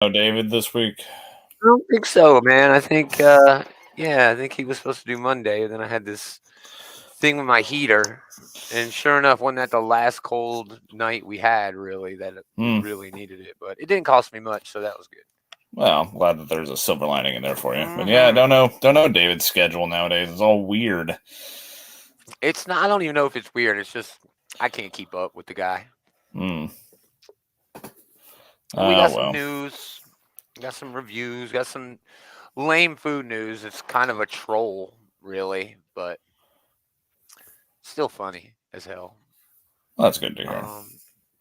Oh, David this week. I don't think so, man. I think, I think he was supposed to do Monday. And then I had this thing with my heater, and sure enough, wasn't that the last cold night we had? Really, that we Hmm. really needed it, but it didn't cost me much, so that was good. Well, glad that there's a silver lining in there for you. But yeah, hmm don't know David's schedule nowadays. It's all weird. It's not. I don't even know if it's weird. It's just I can't keep up with the guy. Hmm. But we Oh got some well. news, got some reviews, got some lame food news. It's kind of a troll, really, but still funny as hell. Well, that's good to hear.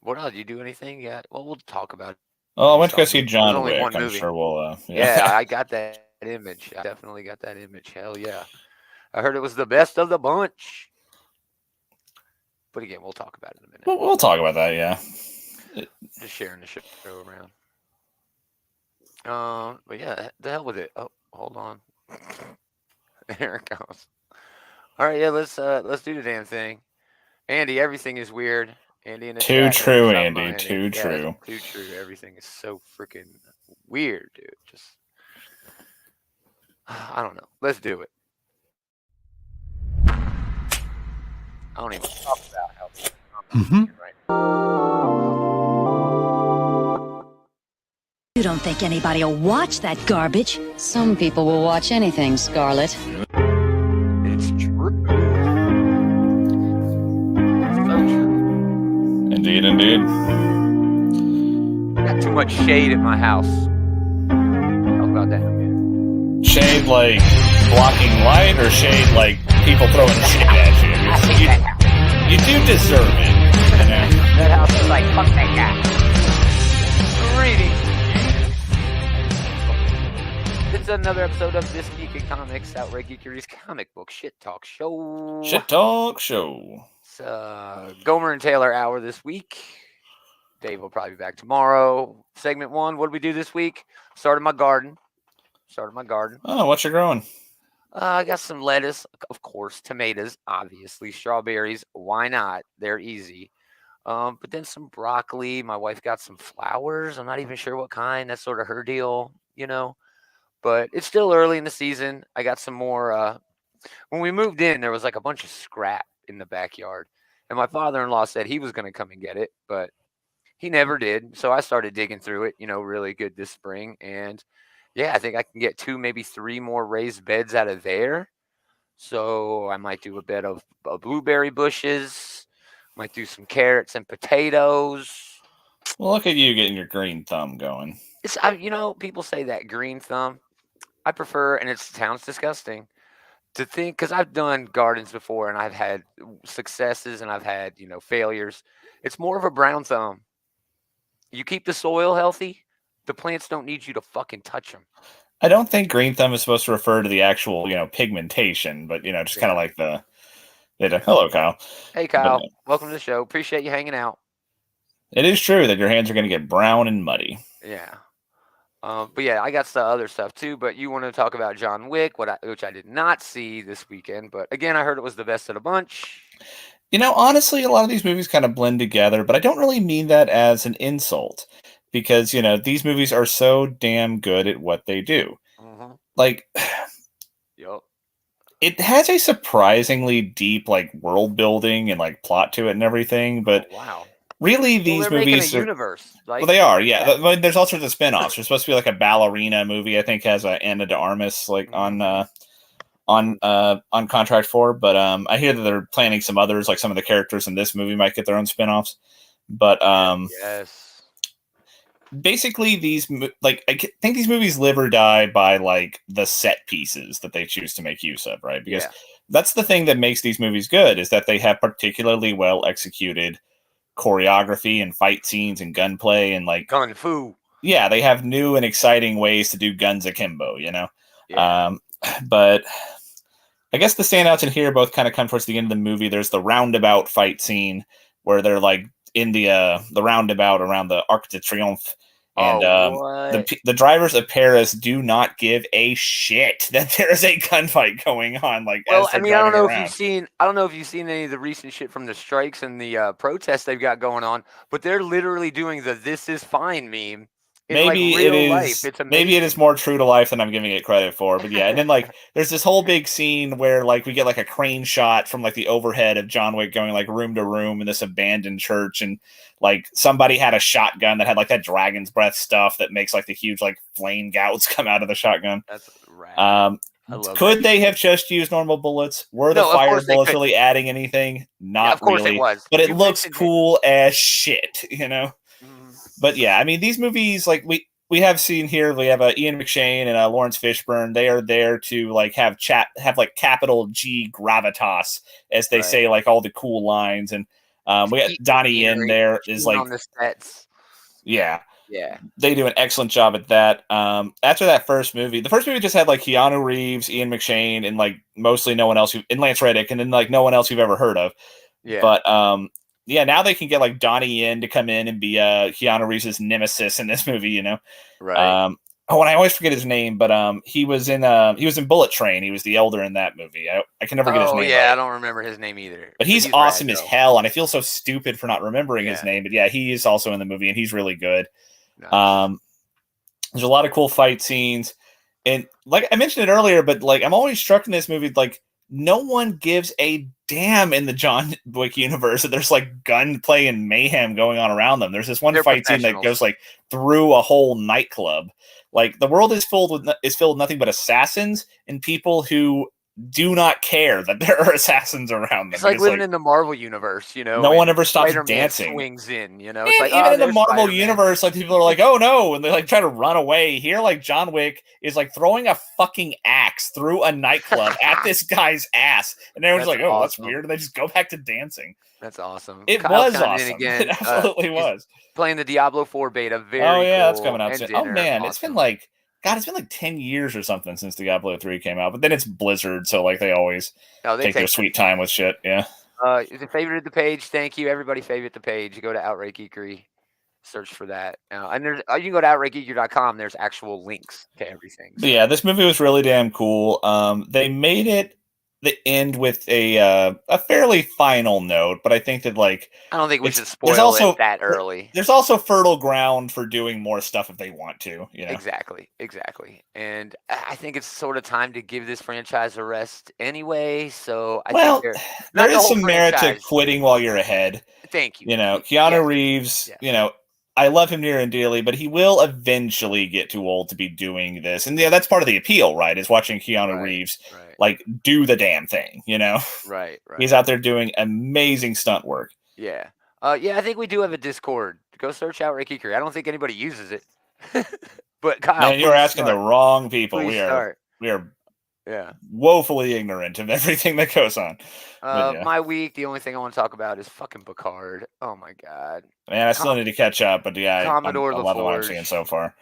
What else? Did you do anything yet? Well, we'll talk about it when Oh, I you went to saw go the see movie. It was John only Wick. one I'm movie. sure we'll. Yeah, Yeah. I got that image. I definitely got that image. Hell yeah. I heard it was the best of the bunch. But again, we'll talk about it in a minute. We'll talk about that. Yeah. Just sharing the show around. But yeah, the hell with it. Oh, hold on. There it goes. All right, yeah, let's do the damn thing. Andy, everything is weird. Andy in the Too chat. Don't true, stop my Andy. Andy. Too Yeah, true. too true. Everything is so freaking weird, dude. Just I don't know. Let's do it. I don't even talk about how I'm Mm-hmm. thinking right now. You don't think anybody will watch that garbage? Some people will watch anything, Scarlet. It's true. So true. Indeed, indeed. Got too much shade at my house. Talk about that in a minute. Shade like blocking light, or shade like people throwing shit at you. You do deserve it. You know? That house is like, fuck that guy. Greetings. It's another episode of This Geek in Comics, Outright Geekery's comic book shit talk show. Shit talk show. It's Gomer and Taylor hour this week. Dave will probably be back tomorrow. Segment 1, what did we do this week? Started my garden. Oh, what you growing? I got some lettuce, of course, tomatoes, obviously, strawberries. Why not? They're easy. But then some broccoli. My wife got some flowers. I'm not even sure what kind. That's sort of her deal, you know. But it's still early in the season. I got some more. When we moved in, there was like a bunch of scrap in the backyard. And my father-in-law said he was going to come and get it, but he never did. So I started digging through it, really good this spring. And yeah, I think I can get 2, maybe 3 more raised beds out of there. So I might do a bed of blueberry bushes. Might do some carrots and potatoes. Well, look at you getting your green thumb going. People say that green thumb. I prefer, and it sounds disgusting, to think, because I've done gardens before and I've had successes and I've had, failures. It's more of a brown thumb. You keep the soil healthy, the plants don't need you to fucking touch them. I don't think green thumb is supposed to refer to the actual, pigmentation, but just kind of like the. Hello, Kyle. Hey, Kyle. But, welcome to the show. Appreciate you hanging out. It is true that your hands are going to get brown and muddy. Yeah. But yeah, I got some other stuff too. But you want to talk about John Wick, which I did not see this weekend. But again, I heard it was the best of the bunch. Honestly, a lot of these movies kind of blend together, but I don't really mean that as an insult because, these movies are so damn good at what they do. Mm-hmm. Like, yep. It has a surprisingly deep, like, world building and, like, plot to it and everything, but wow. Really, these movies are universe. Well, they are, yeah. There's all sorts of spin-offs. There's supposed to be like a ballerina movie. I think has Anna de Armas like on contract for. But I hear that they're planning some others. Like some of the characters in this movie might get their own spin-offs. But yes. Basically, I think these movies live or die by like the set pieces that they choose to make use of, right? Because that's the thing that makes these movies good is that they have particularly well executed choreography and fight scenes and gunplay and like gun fu. Yeah, they have new and exciting ways to do guns akimbo, Yeah. But I guess the standouts in here both kind of come towards the end of the movie. There's the roundabout fight scene where they're like in the roundabout around the Arc de Triomphe. And the drivers of Paris do not give a shit that there is a gunfight going on. Like, well, I don't know if you've seen any of the recent shit from the strikes and the protests they've got going on, but they're literally doing the "This is fine" meme in like maybe it real life. is. It's amazing. Maybe it is more true to life than I'm giving it credit for. But yeah, and then like there's this whole big scene where like we get like a crane shot from like the overhead of John Wick going like room to room in this abandoned church, and like somebody had a shotgun that had like that dragon's breath stuff that makes like the huge like flame gouts come out of the shotgun. That's rad. Could they have just used normal bullets? Were the No, of fire course they bullets could. really adding anything? Not of course really. it was. But it You looks mentioned it. cool as shit, you know? But yeah, I mean, these movies, like we have seen here, we have Ian McShane and Lawrence Fishburne. They are there to like have like capital G gravitas, as they Right. say, like all the cool lines. And we got Keep Donnie Yen there is like on the sets. Yeah. Yeah. They do an excellent job at that. After that first movie, the first movie just had like Keanu Reeves, Ian McShane, and like mostly no one else and Lance Reddick, and then like no one else you've ever heard of. Yeah. But yeah, now they can get like Donnie Yen to come in and be Keanu Reeves' nemesis in this movie, you know. Right. And I always forget his name, but he was in Bullet Train. He was the elder in that movie. I can never get his name. Oh yeah, right. I don't remember his name either. But he's awesome as hell, and I feel so stupid for not remembering his Yeah. name. But yeah, he is also in the movie, and he's really good. Nice. There's a lot of cool fight scenes, and like I mentioned it earlier, but like I'm always struck in this movie, like no one gives a damn in the John Wick universe that there's like gunplay and mayhem going on around them. There's this one They're fight scene that goes like through a whole nightclub. Like the world is filled with nothing but assassins and people who do not care that there are assassins around them. It's like living in the Marvel universe, you know. No one ever stops Spider-Man dancing. Swings in, you know. And It's like, even in the there's Marvel Spider-Man. universe, like people are like, "Oh no!" and they like try to run away. Here, like John Wick is like throwing a fucking axe through a nightclub at this guy's ass, and everyone's like, "Oh, awesome. that's weird." And they just go back to dancing. That's awesome. It Kyle was Connor awesome. again. It absolutely was. Playing the Diablo 4 beta. Very Oh yeah, cool. that's coming out and soon. dinner. Oh man, Awesome. it's been like it's been like 10 years or something since Diablo 3 came out. But then it's Blizzard, so like they always take their sweet time with shit. Yeah. If you favorited the page, thank you. Everybody favorite the page. Go to Outright Geekery, search for that. And there's you can go to outrightgeekery.com. There's actual links to everything. So. Yeah, this movie was really damn cool. They made it the end with a fairly final note, but I think that like I don't think we should spoil it that early. There's also fertile ground for doing more stuff if they want to. You know? Exactly. And I think it's sort of time to give this franchise a rest anyway. So I think there is some merit to quitting while you're ahead. Thank you. You know, Keanu Reeves. You know, I love him near and dearly, but he will eventually get too old to be doing this. And yeah, that's part of the appeal, right? Is watching Keanu Reeves like do the damn thing, you know? Right. He's out there doing amazing stunt work. Yeah. I think we do have a Discord. Go search out Ricky Geekery. I don't think anybody uses it. But Kyle, man, you're asking the wrong people. We are woefully ignorant of everything that goes on. My week, the only thing I want to talk about is fucking Picard. Oh my god, man, I still need to catch up, but yeah, Commodore I love what I'm seeing so far.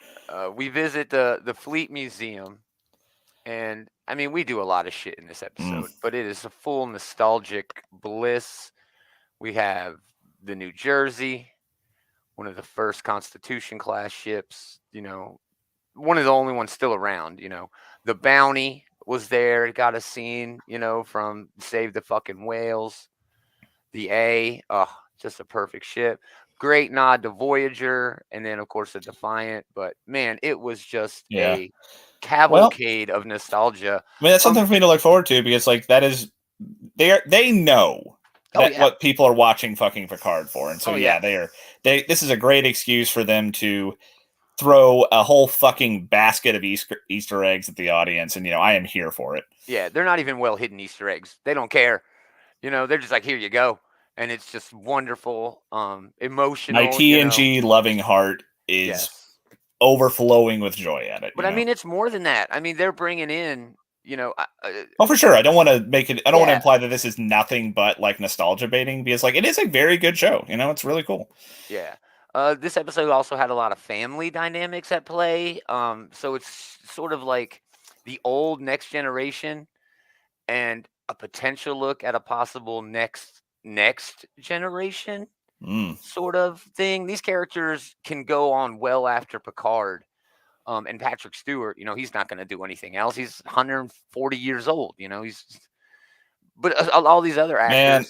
We visit the Fleet Museum, and I mean we do a lot of shit in this episode, but it is a full nostalgic bliss. We have the New Jersey, one of the first Constitution class ships, you know, one of the only ones still around, you know. The Bounty was there, got a scene, you know, from Save the Fucking Whales. The A, just a perfect ship. Great nod to Voyager, and then of course the Defiant. But man, it was just a cavalcade of nostalgia. I mean, that's something for me to look forward to because, like, that is they know what people are watching fucking Picard for, and so this is a great excuse for them to throw a whole fucking basket of Easter eggs at the audience, and you know I am here for it. Yeah, they're not even well hidden Easter eggs. They don't care. You know, they're just like, here you go, and it's just wonderful, emotional. My TNG loving heart is overflowing with joy at it. But I mean, it's more than that. I mean, they're bringing in, you know. For sure. I don't want to make it. I don't want to imply that this is nothing but like nostalgia baiting because, like, it is a very good show. You know, it's really cool. Yeah. This episode also had a lot of family dynamics at play. So it's sort of like the old Next Generation and a potential look at a possible next generation sort of thing. These characters can go on well after Picard. And Patrick Stewart, you know, he's not going to do anything else. He's 140 years old, you know. But all these other actors. Man,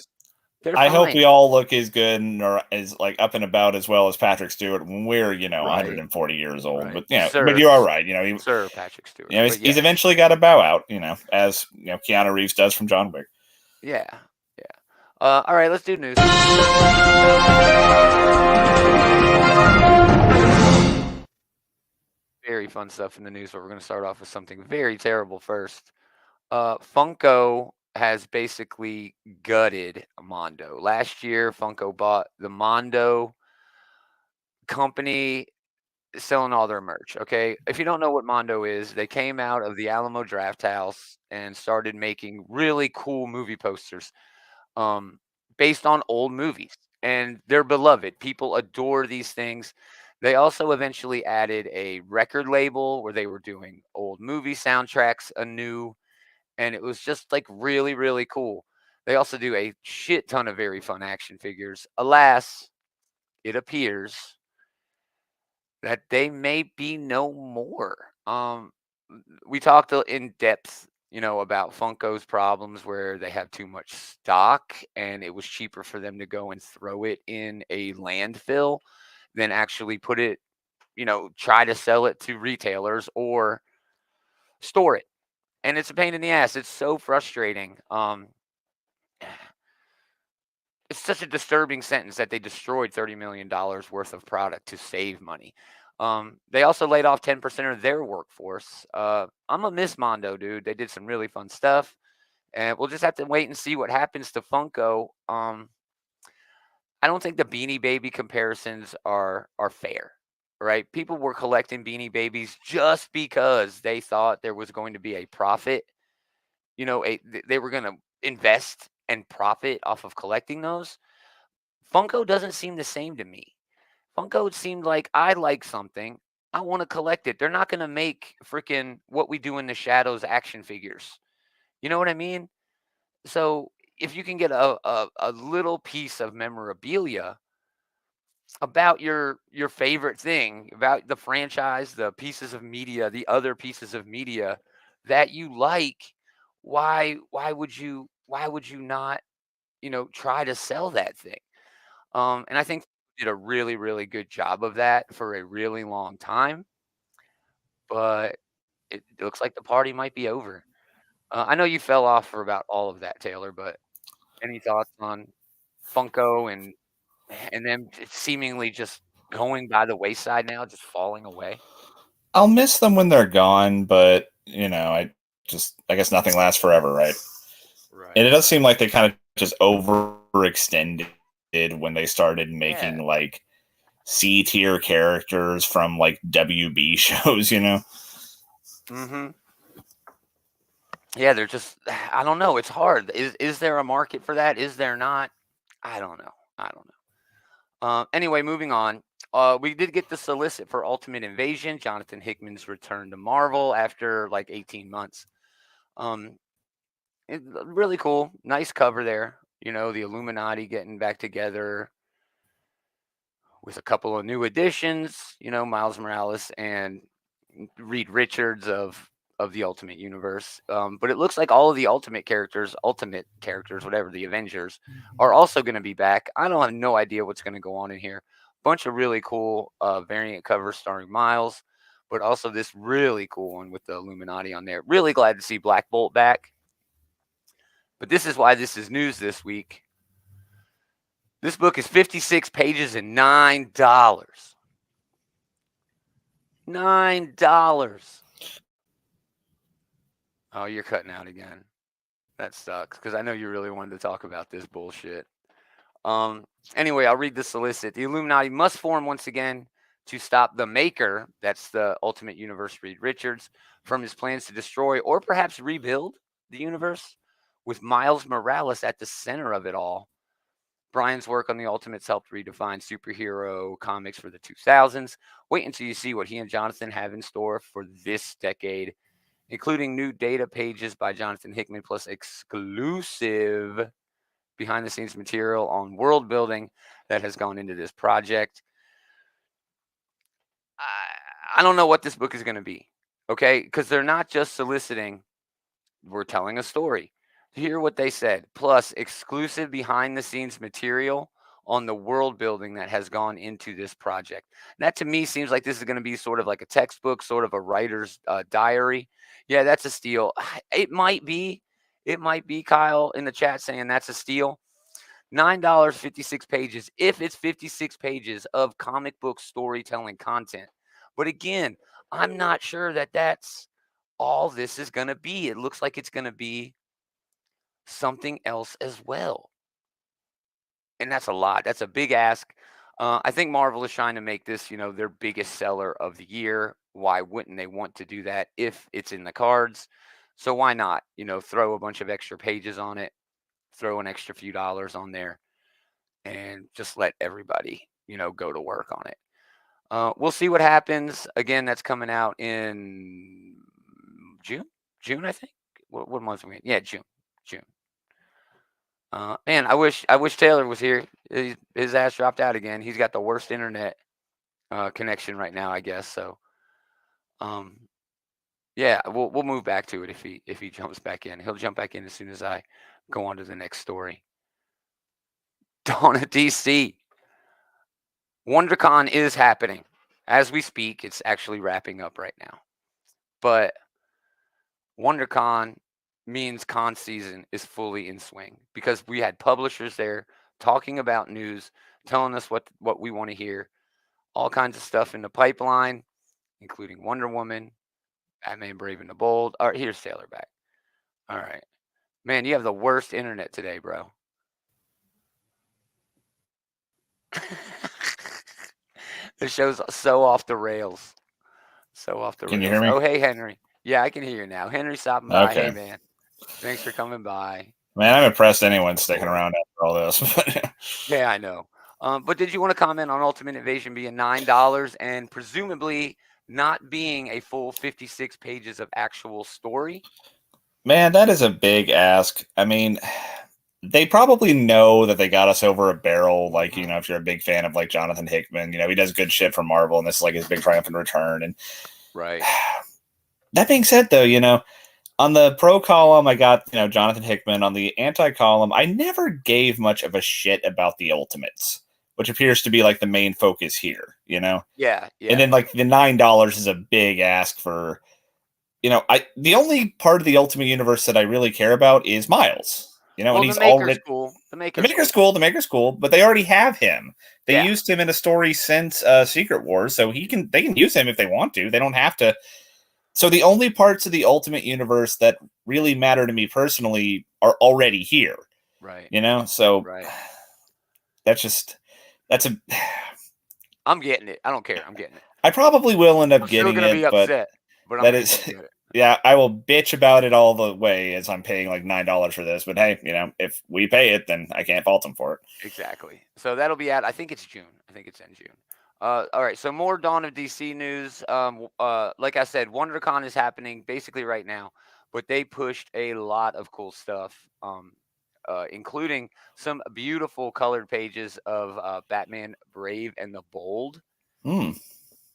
I hope we all look as good or as like up and about as well as Patrick Stewart when we're, Right. 140 years old. Right. But yeah, Sir, but you are right. Sir Patrick Stewart. He's, But he's yes. eventually got to bow out. As Keanu Reeves does from John Wick. Yeah. All right, let's do news. Very fun stuff in the news, but we're going to start off with something very terrible first. Funko has basically gutted Mondo. Last year, Funko bought the Mondo company selling all their merch. Okay. If you don't know what Mondo is, they came out of the Alamo Draft House and started making really cool movie posters based on old movies. And they're beloved. People adore these things. They also eventually added a record label where they were doing old movie soundtracks anew. And it was just like really, really cool. They also do a shit ton of very fun action figures. Alas, it appears that they may be no more. We talked in depth, about Funko's problems where they have too much stock and it was cheaper for them to go and throw it in a landfill than actually put it, try to sell it to retailers or store it. And it's a pain in the ass. It's so frustrating. It's such a disturbing sentence that they destroyed $30 million worth of product to save money. They also laid off 10% of their workforce. I'm a miss Mondo, dude. They did some really fun stuff. And we'll just have to wait and see what happens to Funko. I don't think the Beanie Baby comparisons are fair, right? People were collecting Beanie Babies just because they thought there was going to be a profit. They were going to invest and profit off of collecting those. Funko doesn't seem the same to me. Funko seemed like I like something. I want to collect it. They're not going to make freaking What We Do in the Shadows action figures. You know what I mean? So if you can get a little piece of memorabilia about your favorite thing, about the franchise, the pieces of media, the other pieces of media that you like, why would you not, try to sell that thing? And I think they did a really, really good job of that for a really long time, but it looks like the party might be over. I know you fell off for about all of that, Taylor, but any thoughts on Funko and them seemingly just going by the wayside now, just falling away? I'll miss them when they're gone, but I guess nothing lasts forever, right? Right. And it does seem like they kind of just overextended when they started making like C tier characters from like WB shows, Mm-hmm. Yeah, they're just I don't know. It's hard. Is there a market for that? Is there not? I don't know. Anyway, moving on. We did get the solicit for Ultimate Invasion, Jonathan Hickman's return to Marvel after like 18 months. Really cool. Nice cover there. The Illuminati getting back together with a couple of new additions, Miles Morales and Reed Richards of the Ultimate Universe. But it looks like all of the ultimate characters, whatever, the Avengers, are also going to be back. I don't have no idea what's going to go on in here. Bunch of really cool variant covers starring Miles, but also this really cool one with the Illuminati on there. Really glad to see Black Bolt back. But this is why this is news this week. This book is 56 pages and $9. $9. Oh, you're cutting out again. That sucks because I know you really wanted to talk about this bullshit. Anyway, I'll read the solicit. The Illuminati must form once again to stop the Maker, that's the Ultimate Universe Reed Richards, from his plans to destroy or perhaps rebuild the universe, with Miles Morales at the center of it all. Brian's work on the Ultimates helped redefine superhero comics for the 2000s. Wait until you see what he and Jonathan have in store for this decade, including new data pages by Jonathan Hickman, plus exclusive behind-the-scenes material on world building that has gone into this project. I don't know what this book is going to be, okay? Because they're not just soliciting. We're telling a story. hear what they said. Plus, exclusive behind-the-scenes material on the world building that has gone into this project. That to me seems like this is going to be sort of like a textbook, sort of a writer's diary. Yeah, that's a steal. It might be. It might be Kyle in the chat saying that's a steal. $9, 56 pages. If it's 56 pages of comic book storytelling content. But again, I'm not sure that that's all this is going to be. It looks like it's going to be something else as well. And that's a lot. That's a big ask. I think Marvel is trying to make this, their biggest seller of the year. Why wouldn't they want to do that if it's in the cards? So why not, throw a bunch of extra pages on it, throw an extra few dollars on there, and just let everybody, go to work on it. We'll see what happens. Again, that's coming out in June, I think. What month are we in? Yeah, June. Man, I wish Taylor was here. His ass dropped out again. He's got the worst internet connection right now, I guess. So, yeah, we'll move back to it if he jumps back in. He'll jump back in as soon as I go on to the next story. Dawn of DC. WonderCon is happening as we speak. It's actually wrapping up right now, but WonderCon means con season is fully in swing because we had publishers there talking about news, telling us what we want to hear, all kinds of stuff in the pipeline, including Wonder Woman, Batman Brave and the Bold. All right, here's Taylor back. All right. Man, you have the worst internet today, bro. The show's so off the rails. So off the rails. Can you hear me? Oh, hey, Henry. Yeah, I can hear you now. Henry stopping by. Okay. Hey, man. Thanks for coming by. Man, I'm impressed anyone's sticking around after all this. Yeah, I know. But did you want to comment on Ultimate Invasion being $9 and presumably not being a full 56 pages of actual story? Man, that is a big ask. I mean, they probably know that they got us over a barrel. Like, if you're a big fan of like Jonathan Hickman, he does good shit for Marvel, and this is like his big triumphant return. And right. That being said, though, on the pro column, I got, Jonathan Hickman. On the anti column, I never gave much of a shit about the Ultimates, which appears to be like the main focus here, Yeah. And then like the $9 is a big ask for, the only part of the Ultimate Universe that I really care about is Miles. Well, and he's the Maker's already cool. The Maker's cool, but they already have him. They Yeah. used him in a story since Secret Wars, so they can use him if they want to. They don't have to. So the only parts of the Ultimate Universe that really matter to me personally are already here. Right. So Right. that's a. I'm getting it. I don't care. I'm getting it. I probably will end up I'm getting still gonna it, be upset, but that I'm is. gonna get it. Yeah, I will bitch about it all the way as I'm paying like $9 for this. But hey, if we pay it, then I can't fault them for it. Exactly. So that'll be I think it's June. I think it's in June. All right. So more Dawn of DC news. Like I said, WonderCon is happening basically right now, but they pushed a lot of cool stuff, including some beautiful colored pages of Batman Brave and the Bold.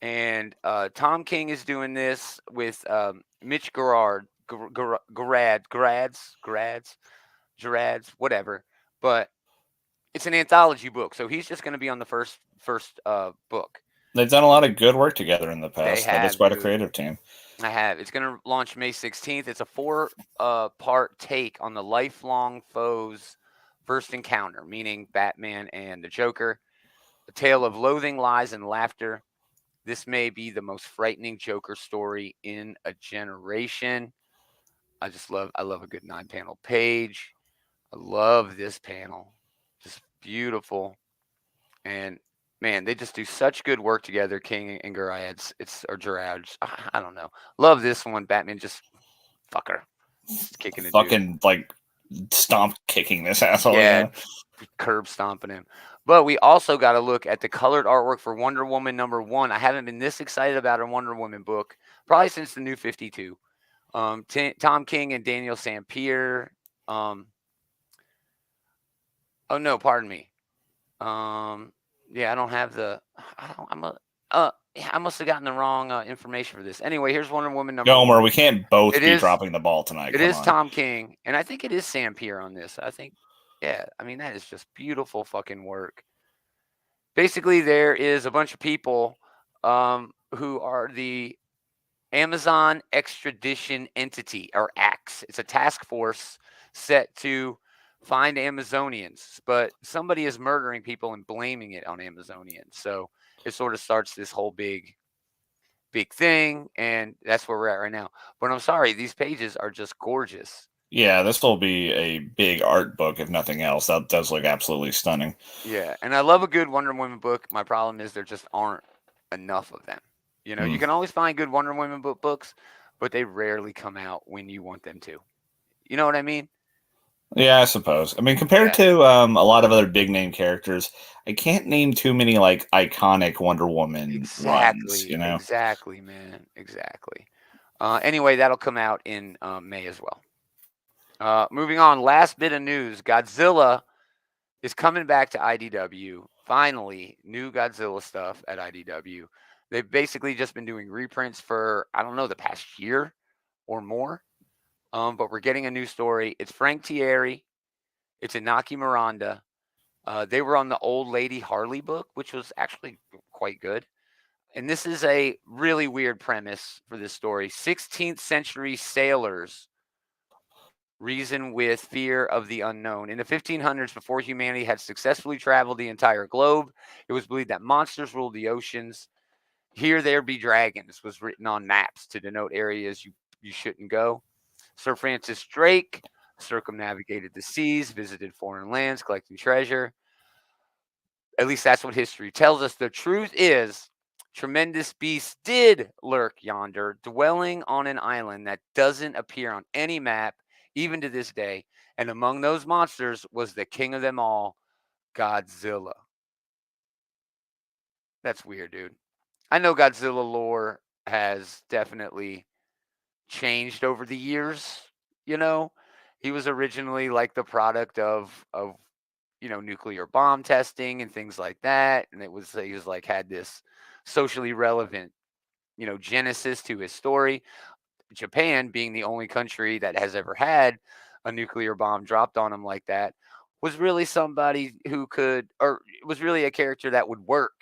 And Tom King is doing this with Mitch Gerard, Gerads, whatever. But it's an anthology book, so he's just going to be on the first book. They've done a lot of good work together in the past. That is quite a creative team. I have. It's going to launch May 16th. It's a 4-part take on the lifelong foes' first encounter, meaning Batman and the Joker. A tale of loathing, lies, and laughter. This may be the most frightening Joker story in a generation. I love a good 9-panel page. I love this panel. Just beautiful. And man, they just do such good work together, King and Gerads. Or Gerads. I don't know. Love this one. Batman just fucker. Just kicking it. Fucking like stomp kicking this asshole. Yeah. Curb stomping him. But we also got to look at the colored artwork for Wonder Woman #1. I haven't been this excited about a Wonder Woman book probably since the New 52. Tom King and Daniel Sampere. Oh no, pardon me. Yeah, I don't have the. I must have gotten the wrong information for this. Anyway, here's Wonder Woman number Gomer, 1. we can't both It be is- dropping the ball tonight. It Come is on. Tom King, and I think it is Sam Pierre on this. I think, yeah, I mean, that is just beautiful fucking work. Basically, there is a bunch of people who are the Amazon Extradition Entity, or AXE. It's a task force set to find Amazonians, but somebody is murdering people and blaming it on Amazonians. So it sort of starts this whole big thing, and that's where we're at right now. But I'm sorry, these pages are just gorgeous. Yeah, this will be a big art book, if nothing else. That does look absolutely stunning. Yeah, and I love a good Wonder Woman book. My problem is there just aren't enough of them. You know, you can always find good Wonder Woman books, but they rarely come out when you want them to. You know what I mean? Yeah, I suppose. I mean, compared to a lot of other big name characters, I can't name too many like iconic Wonder Woman runs. You know, Exactly, man. Exactly. Anyway, that'll come out in May as well. Moving on, last bit of news. Godzilla is coming back to IDW. Finally, new Godzilla stuff at IDW. They've basically just been doing reprints for, I don't know, the past year or more. But we're getting a new story. It's Frank Thierry. It's Inaki Miranda. They were on the Old Lady Harley book, which was actually quite good. And this is a really weird premise for this story. 16th century sailors reason with fear of the unknown. In the 1500s, before humanity had successfully traveled the entire globe, it was believed that monsters ruled the oceans. Here there be dragons was written on maps to denote areas you shouldn't go. Sir Francis Drake circumnavigated the seas, visited foreign lands, collecting treasure. At least that's what history tells us. The truth is, tremendous beasts did lurk yonder, dwelling on an island that doesn't appear on any map, even to this day. And among those monsters was the king of them all, Godzilla. That's weird, dude. I know Godzilla lore has definitely changed over the years. You know, he was originally like the product of nuclear bomb testing and things like that, and he was like had this socially relevant genesis to his story. Japan, being the only country that has ever had a nuclear bomb dropped on him like that, was really somebody who could, or was really a character that would work,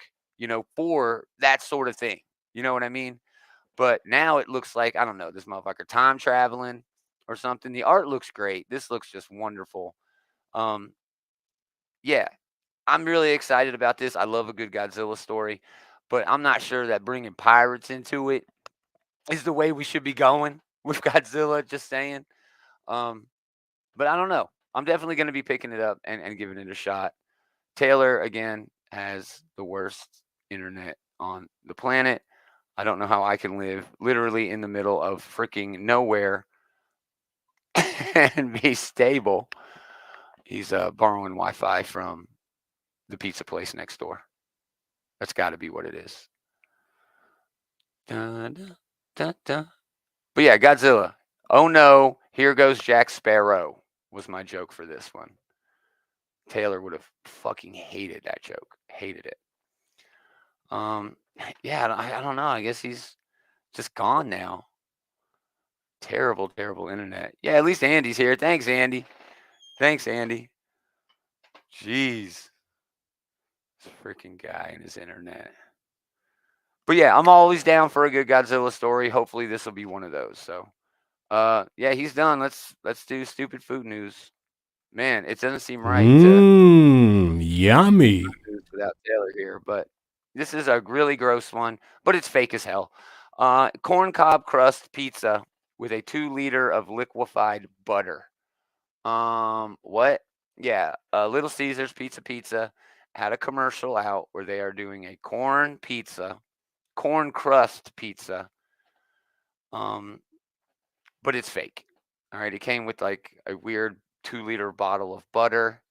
for that sort of thing. You know what I mean? But now it looks like, I don't know, this motherfucker time traveling or something. The art looks great. This looks just wonderful. Yeah, I'm really excited about this. I love a good Godzilla story, but I'm not sure that bringing pirates into it is the way we should be going with Godzilla. Just saying. But I don't know. I'm definitely going to be picking it up and giving it a shot. Taylor, again, has the worst internet on the planet. I don't know how I can live literally in the middle of freaking nowhere and be stable. He's borrowing Wi-Fi from the pizza place next door. That's got to be what it is. Dun, dun, dun, dun. But yeah, Godzilla. Oh no, here goes Jack Sparrow was my joke for this one. Taylor would have fucking hated that joke. Hated it. Yeah, I don't know. I guess he's just gone now. Terrible, terrible internet. Yeah, at least Andy's here. Thanks, Andy. Thanks, Andy. Jeez. This freaking guy and his internet. But yeah, I'm always down for a good Godzilla story. Hopefully this will be one of those. So yeah, he's done. Let's do stupid food news. Man, it doesn't seem right to Yummy. without Taylor here, but this is a really gross one, but it's fake as hell. Corn cob crust pizza with a 2 liter of liquefied butter. What? Yeah, Little Caesars Pizza had a commercial out where they are doing a corn crust pizza. But it's fake. All right, it came with like a weird 2 liter bottle of butter,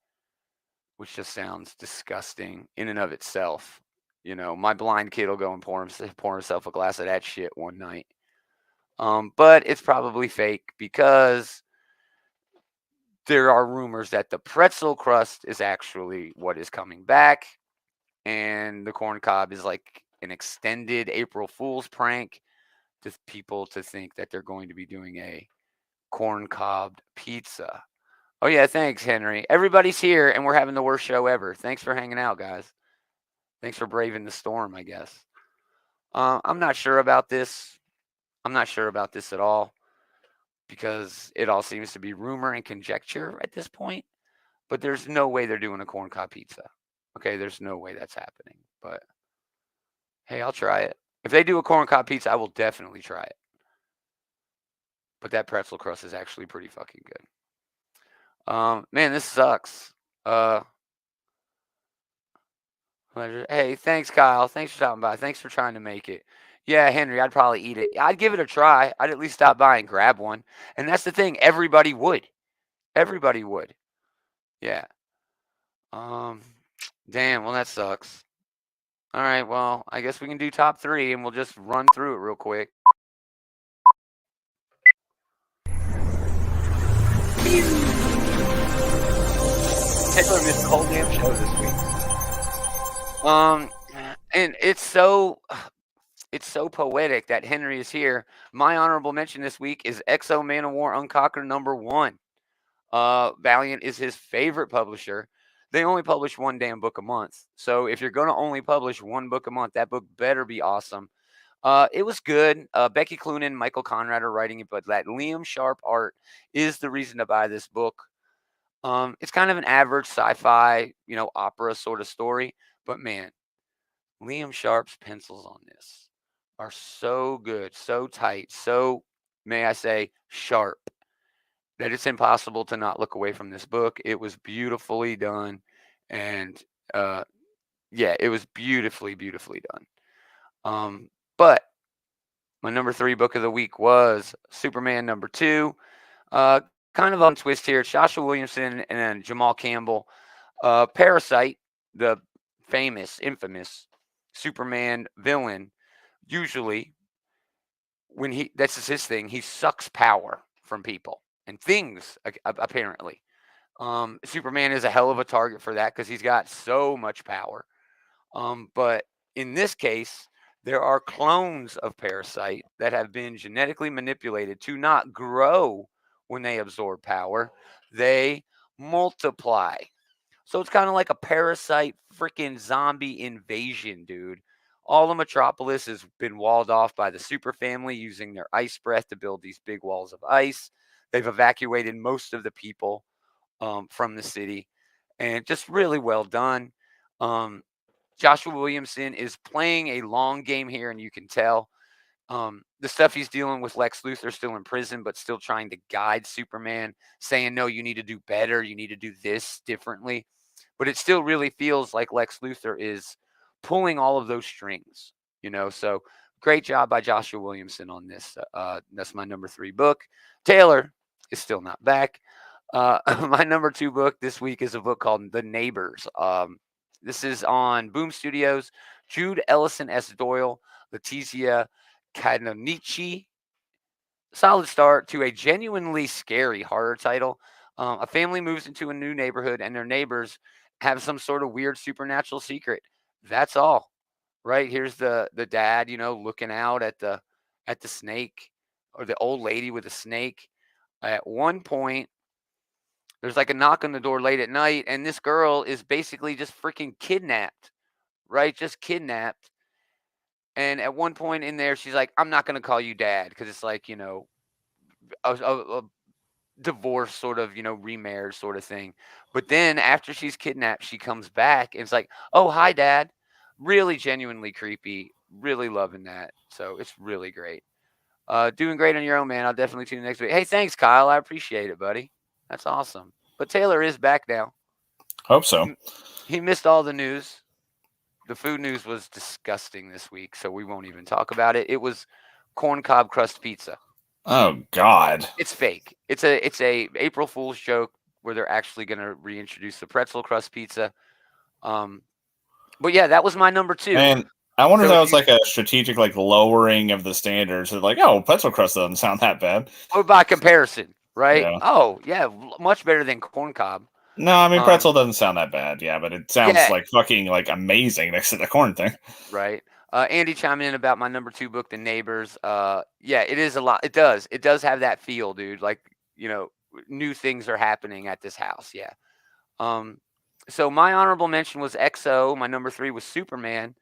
which just sounds disgusting in and of itself. My blind kid will go and pour himself a glass of that shit one night. But it's probably fake because there are rumors that the pretzel crust is actually what is coming back, and the corn cob is like an extended April Fool's prank to people to think that they're going to be doing a corn cobbed pizza. Oh yeah, thanks, Henry. Everybody's here, and we're having the worst show ever. Thanks for hanging out, guys. Thanks for braving the storm, I guess. I'm not sure about this. I'm not sure about this at all because it all seems to be rumor and conjecture at this point. But there's no way they're doing a corn cob pizza. Okay, there's no way that's happening. But hey, I'll try it. If they do a corn cob pizza, I will definitely try it. But that pretzel crust is actually pretty fucking good. Man, this sucks. Hey, thanks, Kyle. Thanks for stopping by. Thanks for trying to make it. Yeah, Henry, I'd probably eat it. I'd give it a try. I'd at least stop by and grab one. And that's the thing. Everybody would. Everybody would. Yeah. Damn. Well, that sucks. All right. Well, I guess we can do top 3, and we'll just run through it real quick. Taylor missed the whole damn show this week. And it's so poetic that Henry is here. My honorable mention this week is Exo Man of War Unconquered #1. Valiant is his favorite publisher. They only publish one damn book a month. So if you're going to only publish one book a month, that book better be awesome. It was good. Becky Cloonan, Michael Conrad are writing it, but that Liam Sharp art is the reason to buy this book. It's kind of an average sci-fi, opera sort of story, but man, Liam Sharp's pencils on this are so good, so tight, so, may I say, sharp, that it's impossible to not look away from this book. It was beautifully done, and yeah, it was beautifully done. But my number 3 book of the week was Superman #2. Kind of on twist here. It's Joshua Williamson and Jamal Campbell. Parasite, the infamous Superman villain, usually when that's his thing, he sucks power from people and things, apparently. Superman is a hell of a target for that because he's got so much power. But in this case, there are clones of Parasite that have been genetically manipulated to not grow when they absorb power. They multiply. So it's kind of like a parasite freaking zombie invasion, dude. All of Metropolis has been walled off by the super family using their ice breath to build these big walls of ice. They've evacuated most of the people from the city, and just really well done. Joshua Williamson is playing a long game here, and you can tell. The stuff he's dealing with Lex Luthor still in prison, but still trying to guide Superman, saying, no, you need to do better. You need to do this differently. But it still really feels like Lex Luthor is pulling all of those strings, So great job by Joshua Williamson on this. That's my number 3 book. Taylor is still not back. My number 2 book this week is a book called The Neighbors. This is on Boom Studios. Jude Ellison S. Doyle, Letizia Canonici. Solid start to a genuinely scary horror title. A family moves into a new neighborhood, and their neighbors have some sort of weird supernatural secret. That's all. Right? Here's the dad, looking out at the snake, or the old lady with the snake. At one point, there's like a knock on the door late at night, and this girl is basically just freaking kidnapped. Right? Just kidnapped. And at one point in there, she's like, I'm not going to call you dad, because it's like, a divorce sort of, remarriage sort of thing. But then after she's kidnapped, she comes back and it's like, oh, hi, dad. Really genuinely creepy. Really loving that. So it's really great. Doing great on your own, man. I'll definitely tune in next week. Hey, thanks, Kyle. I appreciate it, buddy. That's awesome. But Taylor is back now. Hope so. He missed all the news. The food news was disgusting this week, so we won't even talk about it. It was corn cob crust pizza. Oh God. It's fake. It's a April Fool's joke where they're actually going to reintroduce the pretzel crust pizza. But yeah, that was my number 2. And I wonder if that was like a strategic lowering of the standards. Like, oh, pretzel crust doesn't sound that bad. Or by comparison, right? Yeah. Oh, yeah, much better than corn cob. No, I mean pretzel doesn't sound that bad, yeah, but it sounds like fucking amazing next to the corn thing. Right. Andy chiming in about my number 2 book, The Neighbors. Yeah, it is a lot. It does have that feel, dude. Like, new things are happening at this house. Yeah. So my honorable mention was XO. My number 3 was Superman.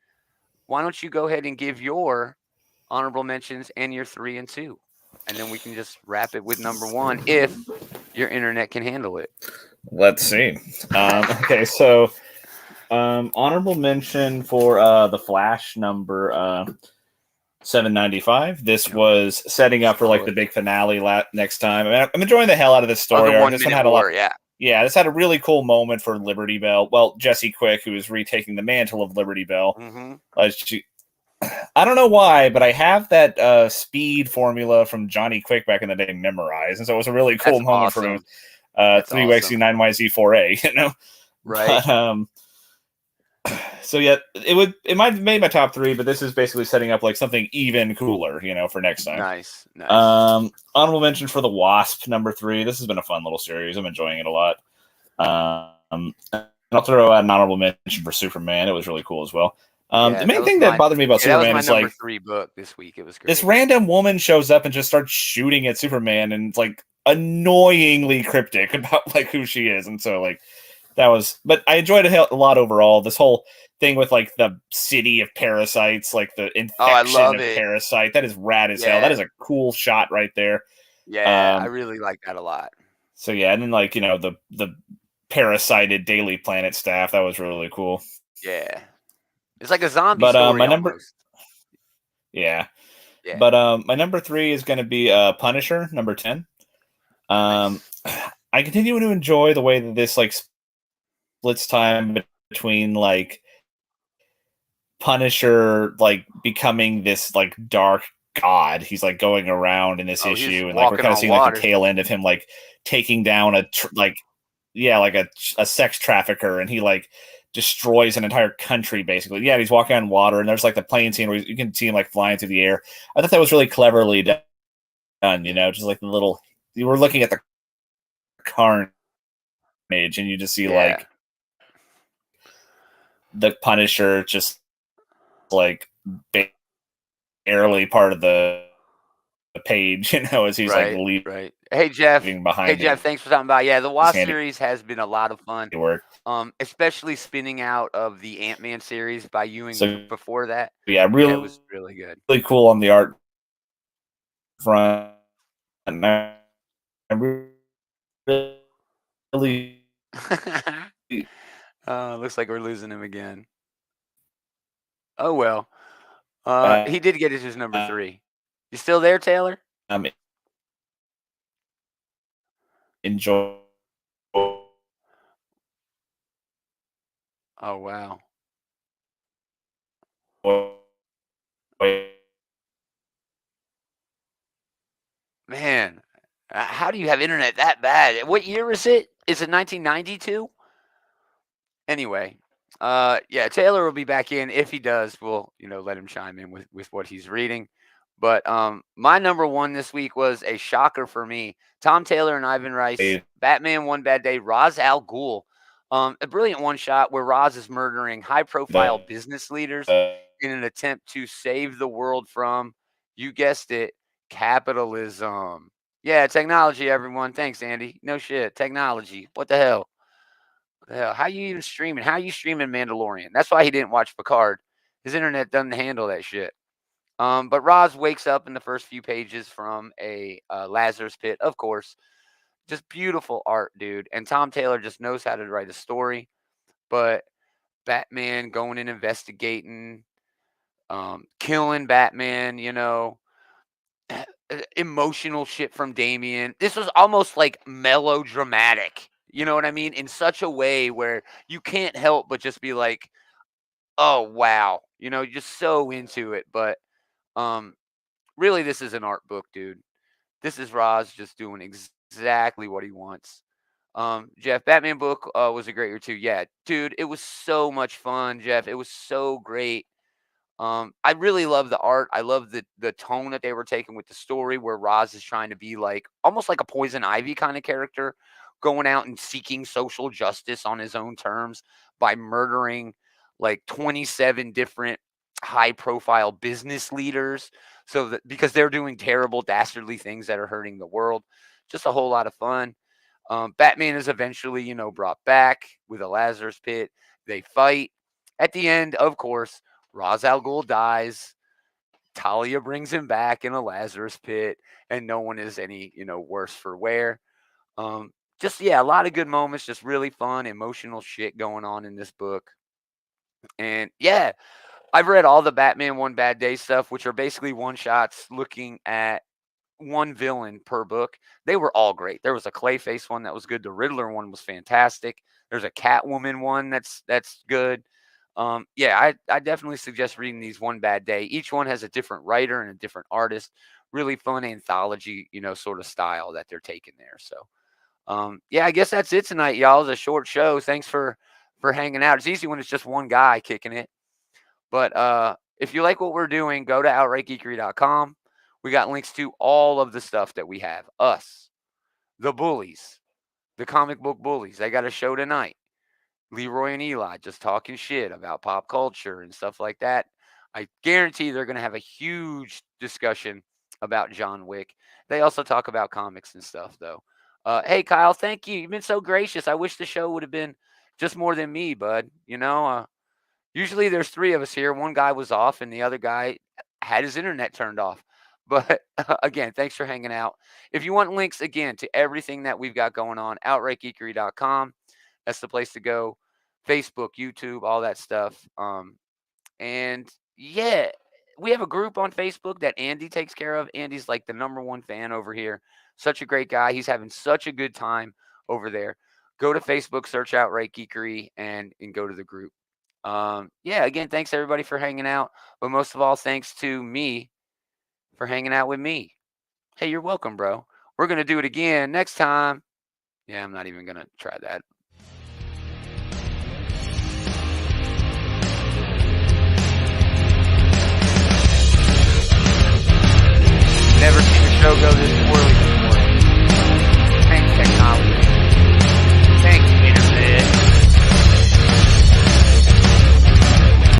Why don't you go ahead and give your honorable mentions and your 3 and 2, and then we can just wrap it with number 1 if your internet can handle it. Let's see. Okay, so honorable mention for the Flash number 795. This was setting up for like the big finale next time. I mean, I'm enjoying the hell out of this story. The 1 this minute one had a war, lot. Yeah, this had a really cool moment for Liberty Bell. Well, Jesse Quick, who is retaking the mantle of Liberty Bell. Mm-hmm. I don't know why, but I have that speed formula from Johnny Quick back in the day memorized, and so it was a really cool moment for him. 3YC 9YZ4A, you know, right? But, so yeah, it might have made my top 3, but this is basically setting up like something even cooler, you know, for next time. Nice. Honorable mention for the Wasp number 3. This has been a fun little series. I'm enjoying it a lot. And I'll throw out an honorable mention for Superman. It was really cool as well. The main thing that bothered me about Superman is number like 3 book this week. It was great. This random woman shows up and just starts shooting at Superman, and it's like annoyingly cryptic about like who she is, and so like that was. But I enjoyed it a lot overall. This whole thing with like the city of parasites, like the infection of parasite, that is rad as hell. That is a cool shot right there. Yeah, I really like that a lot. So yeah, and then like the parasited Daily Planet staff, that was really cool. Yeah. It's like a zombie story my number, almost. Yeah. But my number 3 is going to be Punisher, number 10. Nice. I continue to enjoy the way that this like splits time between like Punisher like becoming this like dark god. He's like going around in this issue, and like we're kind of seeing like the tail end of him like taking down a sex trafficker, and he like destroys an entire country basically. Yeah, he's walking on water, and there's like the plane scene where you can see him like flying through the air. I thought that was really cleverly done, you know, just like the little, you were looking at the carnage and you just see like the Punisher just like barely part of the page, you know, as he's like leaving. Right. Hey Jeff. Behind Jeff, thanks for stopping by. Yeah, the Wasp series has been a lot of fun. Work. Especially spinning out of the Ant-Man series by Ewing before that. Yeah, really, it was really good. Really cool on the art front. And I really looks like we're losing him again. Oh well. He did get his number 3. You still there, Taylor? Enjoy. Oh wow. Man, how do you have internet that bad? What year is it? Is it 1992? Anyway, yeah, Taylor will be back in. If he does, we'll let him chime in with what he's reading. But my number 1 this week was a shocker for me. Tom Taylor and Ivan Rice, Batman One Bad Day, Ra's al Ghul. A brilliant one-shot where Ra's is murdering high-profile business leaders in an attempt to save the world from, you guessed it, capitalism. Yeah, technology, everyone. Thanks, Andy. No shit. Technology. What the hell? What the hell? How you even streaming? How you streaming Mandalorian? That's why he didn't watch Picard. His internet doesn't handle that shit. But Roz wakes up in the first few pages from a Lazarus pit, of course. Just beautiful art, dude. And Tom Taylor just knows how to write a story. But Batman going and investigating, killing Batman, emotional shit from Damian. This was almost like melodramatic. You know what I mean? In such a way where you can't help but just be like, oh, wow. You're just so into it. But really, this is an art book, dude. This is Roz just doing exactly what he wants. Jeff, Batman book was a great year too. Yeah, dude, it was so much fun, Jeff. It was so great. I really love the art. I love the tone that they were taking with the story, where Roz is trying to be like almost like a Poison Ivy kind of character, going out and seeking social justice on his own terms by murdering like 27 different high-profile business leaders, so that because they're doing terrible, dastardly things that are hurting the world. Just a whole lot of fun. Batman is eventually, brought back with a Lazarus pit. They fight. At the end, of course, Ra's al Ghul dies. Talia brings him back in a Lazarus pit, and no one is any, worse for wear. A lot of good moments, just really fun, emotional shit going on in this book. And yeah, I've read all the Batman One Bad Day stuff, which are basically one-shots looking at one villain per book. They were all great. There was a Clayface one that was good. The Riddler one was fantastic. There's a Catwoman one that's good. I definitely suggest reading these One Bad Day. Each one has a different writer and a different artist. Really fun anthology, sort of style that they're taking there. So, I guess that's it tonight, y'all. It's a short show. Thanks for hanging out. It's easy when it's just one guy kicking it. But if you like what we're doing, go to outrightgeekery.com. We got links to all of the stuff that we have. Us, the Bullies, the comic book bullies. They got a show tonight. Leroy and Eli just talking shit about pop culture and stuff like that. I guarantee they're going to have a huge discussion about John Wick. They also talk about comics and stuff, though. Hey, Kyle, thank you. You've been so gracious. I wish the show would have been just more than me, bud. Usually there's 3 of us here. One guy was off, and the other guy had his internet turned off. But again, thanks for hanging out. If you want links, again, to everything that we've got going on, outrightgeekery.com. That's the place to go. Facebook, YouTube, all that stuff. We have a group on Facebook that Andy takes care of. Andy's like the #1 fan over here. Such a great guy. He's having such a good time over there. Go to Facebook, search Outright Geekery, and go to the group. Again, thanks everybody for hanging out. But most of all, thanks to me for hanging out with me. Hey, you're welcome, bro. We're going to do it again next time. Yeah, I'm not even going to try that. Never seen a show go this